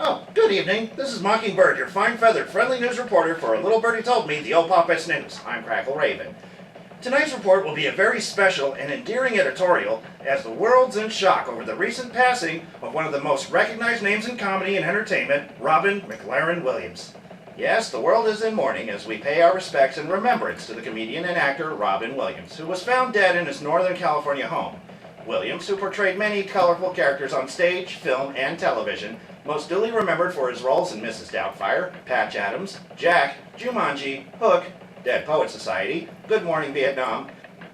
Oh, good evening. This is Mockingbird, your fine-feathered, friendly news reporter for A Little Birdie Told Me, the old Pawpets News. I'm Crackle Raven. Tonight's report will be a very special and endearing editorial as the world's in shock over the recent passing of one of the most recognized names in comedy and entertainment, Robin McLaren Williams. Yes, the world is in mourning as we pay our respects and remembrance to the comedian and actor Robin Williams, who was found dead in his Northern California home. Williams, who portrayed many colorful characters on stage, film, and television, most duly remembered for his roles in Mrs. Doubtfire, Patch Adams, Jack, Jumanji, Hook, Dead Poets Society, Good Morning Vietnam,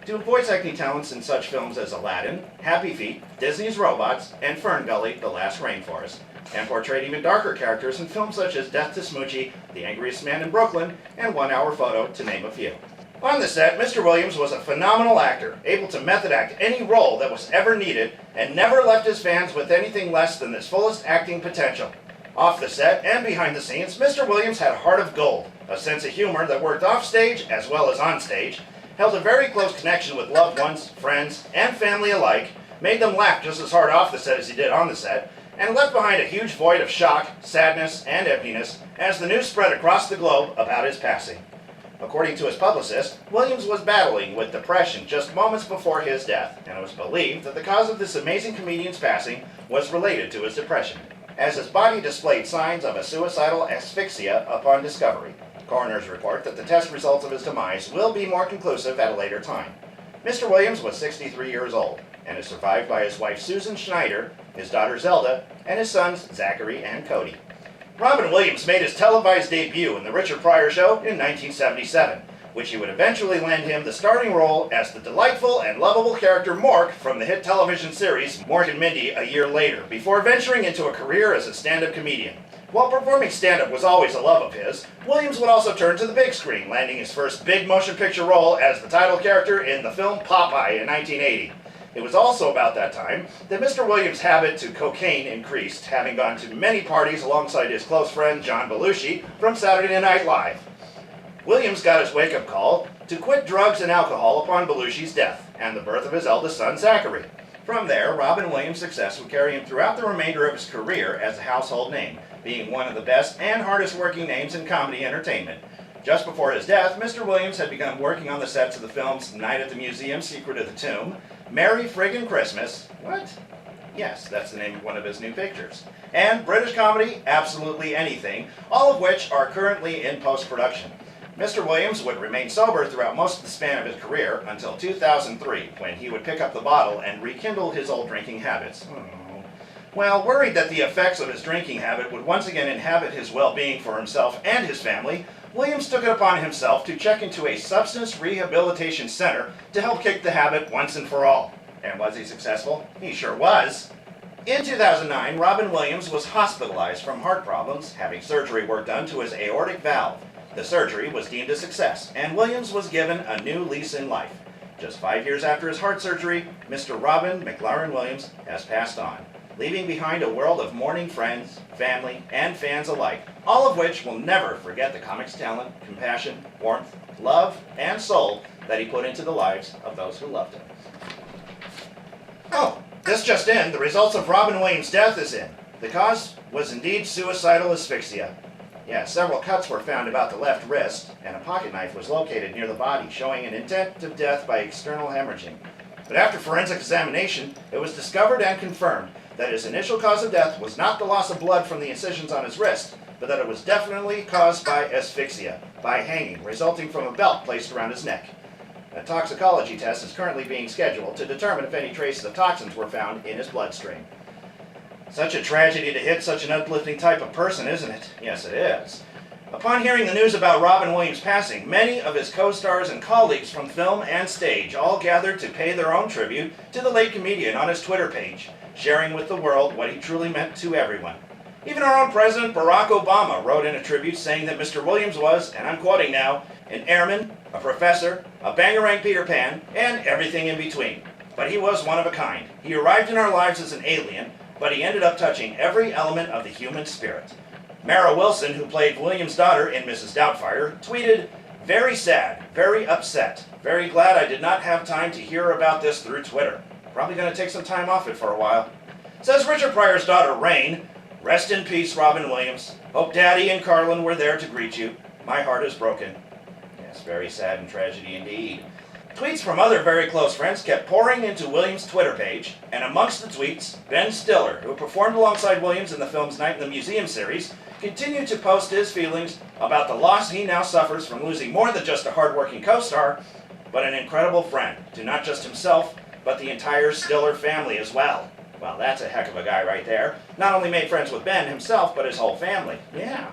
to voice acting talents in such films as Aladdin, Happy Feet, Disney's Robots, and Fern Gully, The Last Rainforest, and portrayed even darker characters in films such as Death to Smoochie, The Angriest Man in Brooklyn, and 1 Hour Photo, to name a few. On the set, Mr. Williams was a phenomenal actor, able to method act any role that was ever needed, and never left his fans with anything less than his fullest acting potential. Off the set and behind the scenes, Mr. Williams had a heart of gold, a sense of humor that worked off stage as well as on stage, held a very close connection with loved ones, friends, and family alike, made them laugh just as hard off the set as he did on the set, and left behind a huge void of shock, sadness, and emptiness as the news spread across the globe about his passing. According to his publicist, Williams was battling with depression just moments before his death, and it was believed that the cause of this amazing comedian's passing was related to his depression, as his body displayed signs of a suicidal asphyxia upon discovery. Coroners report that the test results of his demise will be more conclusive at a later time. Mr. Williams was 63 years old, and is survived by his wife Susan Schneider, his daughter Zelda, and his sons Zachary and Cody. Robin Williams made his televised debut in The Richard Pryor Show in 1977, which he would eventually land him the starting role as the delightful and lovable character Mork from the hit television series Mork and Mindy a year later, before venturing into a career as a stand-up comedian. While performing stand-up was always a love of his, Williams would also turn to the big screen, landing his first big motion picture role as the title character in the film Popeye in 1980. It was also about that time that Mr. Williams' habit to cocaine increased, having gone to many parties alongside his close friend John Belushi from Saturday Night Live. Williams got his wake-up call to quit drugs and alcohol upon Belushi's death and the birth of his eldest son Zachary. From there, Robin Williams' success would carry him throughout the remainder of his career as a household name, being one of the best and hardest-working names in comedy entertainment. Just before his death, Mr. Williams had begun working on the sets of the films Night at the Museum, Secret of the Tomb, Merry Friggin' Christmas, what? Yes, that's the name of one of his new pictures, and British comedy, Absolutely Anything, all of which are currently in post-production. Mr. Williams would remain sober throughout most of the span of his career until 2003, when he would pick up the bottle and rekindle his old drinking habits. Well, worried that the effects of his drinking habit would once again inhabit his well-being for himself and his family, Williams took it upon himself to check into a substance rehabilitation center to help kick the habit once and for all. And was he successful? He sure was. In 2009, Robin Williams was hospitalized from heart problems, having surgery work done to his aortic valve. The surgery was deemed a success, and Williams was given a new lease in life. Just 5 years after his heart surgery, Mr. Robin McLaren Williams has passed on, leaving behind a world of mourning friends, family, and fans alike, all of which will never forget the comic's talent, compassion, warmth, love, and soul that he put into the lives of those who loved him. Oh, this just in, the results of Robin Williams' death is in. The cause was indeed suicidal asphyxia. Yeah, several cuts were found about the left wrist, and a pocket knife was located near the body, showing an intent of death by external hemorrhaging. But after forensic examination, it was discovered and confirmed that his initial cause of death was not the loss of blood from the incisions on his wrist, but that it was definitely caused by asphyxia, by hanging, resulting from a belt placed around his neck. A toxicology test is currently being scheduled to determine if any traces of toxins were found in his bloodstream. Such a tragedy to hit such an uplifting type of person, isn't it? Yes, it is. Upon hearing the news about Robin Williams' passing, many of his co-stars and colleagues from film and stage all gathered to pay their own tribute to the late comedian on his Twitter page, sharing with the world what he truly meant to everyone. Even our own President Barack Obama wrote in a tribute saying that Mr. Williams was, and I'm quoting now, an airman, a professor, a bangarang Peter Pan, and everything in between. But he was one of a kind. He arrived in our lives as an alien, but he ended up touching every element of the human spirit. Mara Wilson, who played Williams' daughter in Mrs. Doubtfire, tweeted, "Very sad, very upset, very glad I did not have time to hear about this through Twitter. Probably going to take some time off it for a while." Says Richard Pryor's daughter, Rain, Rest in peace, Robin Williams. Hope Daddy and Carlin were there to greet you. My heart is broken. Yes, very sad and tragedy indeed. Tweets from other very close friends kept pouring into Williams' Twitter page, and amongst the tweets, Ben Stiller, who performed alongside Williams in the film's Night in the Museum series, continued to post his feelings about the loss he now suffers from losing more than just a hard-working co-star, but an incredible friend to not just himself, but the entire Stiller family as well. Well, that's a heck of a guy right there. Not only made friends with Ben himself, but his whole family. Yeah.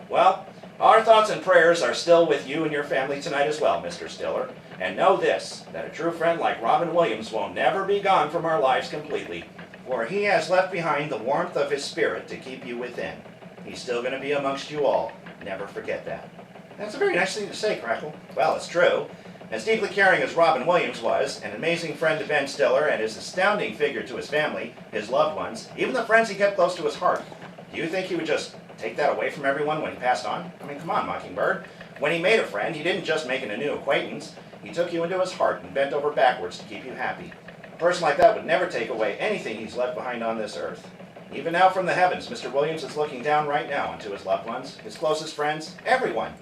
Well, our thoughts and prayers are still with you and your family tonight as well, Mr. Stiller. And know this, that a true friend like Robin Williams will never be gone from our lives completely, for he has left behind the warmth of his spirit to keep you within. He's still going to be amongst you all. Never forget that. That's a very nice thing to say, Crackle. Well, it's true. As deeply caring as Robin Williams was, an amazing friend to Ben Stiller and his astounding figure to his family, his loved ones, even the friends he kept close to his heart, do you think he would just take that away from everyone when he passed on? I mean, come on, Mockingbird. When he made a friend, he didn't just make a new acquaintance. He took you into his heart and bent over backwards to keep you happy. A person like that would never take away anything he's left behind on this earth. Even now from the heavens, Mr. Williams is looking down right now onto his loved ones, his closest friends, everyone,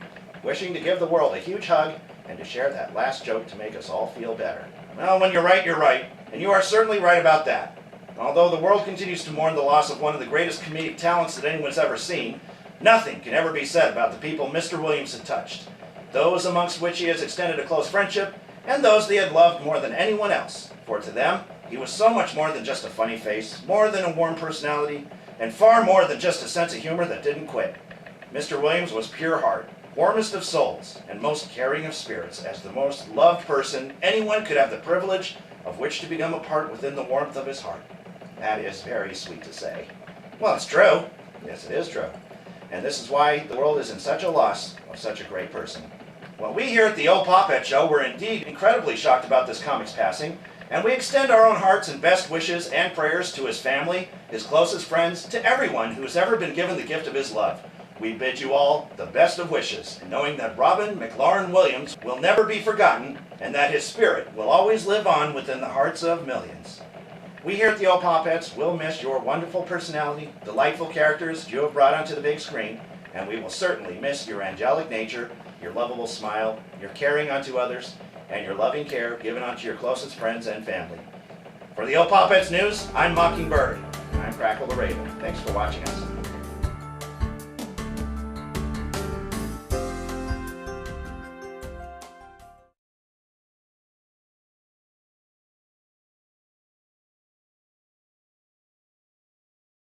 wishing to give the world a huge hug and to share that last joke to make us all feel better. Well, when you're right, and you are certainly right about that. Although the world continues to mourn the loss of one of the greatest comedic talents that anyone's ever seen, nothing can ever be said about the people Mr. Williams had touched. Those amongst which he has extended a close friendship, and those they had loved more than anyone else. For to them, he was so much more than just a funny face, more than a warm personality, and far more than just a sense of humor that didn't quit. Mr. Williams was pure heart, warmest of souls, and most caring of spirits, as the most loved person anyone could have the privilege of which to become a part within the warmth of his heart. That is very sweet to say. Well, it's true. Yes, it is true. And this is why the world is in such a loss of such a great person. Well, we here at the Old Pawpets Show were indeed incredibly shocked about this comic's passing, and we extend our own hearts and best wishes and prayers to his family, his closest friends, to everyone who has ever been given the gift of his love. We bid you all the best of wishes, knowing that Robin McLaurin Williams will never be forgotten, and that his spirit will always live on within the hearts of millions. We here at the Old Pawpets will miss your wonderful personality, delightful characters you have brought onto the big screen, and we will certainly miss your angelic nature, your lovable smile, your caring unto others, and your loving care given unto your closest friends and family. For the Old Pawpets News, I'm Mockingbird. I'm Crackle the Raven. Thanks for watching us.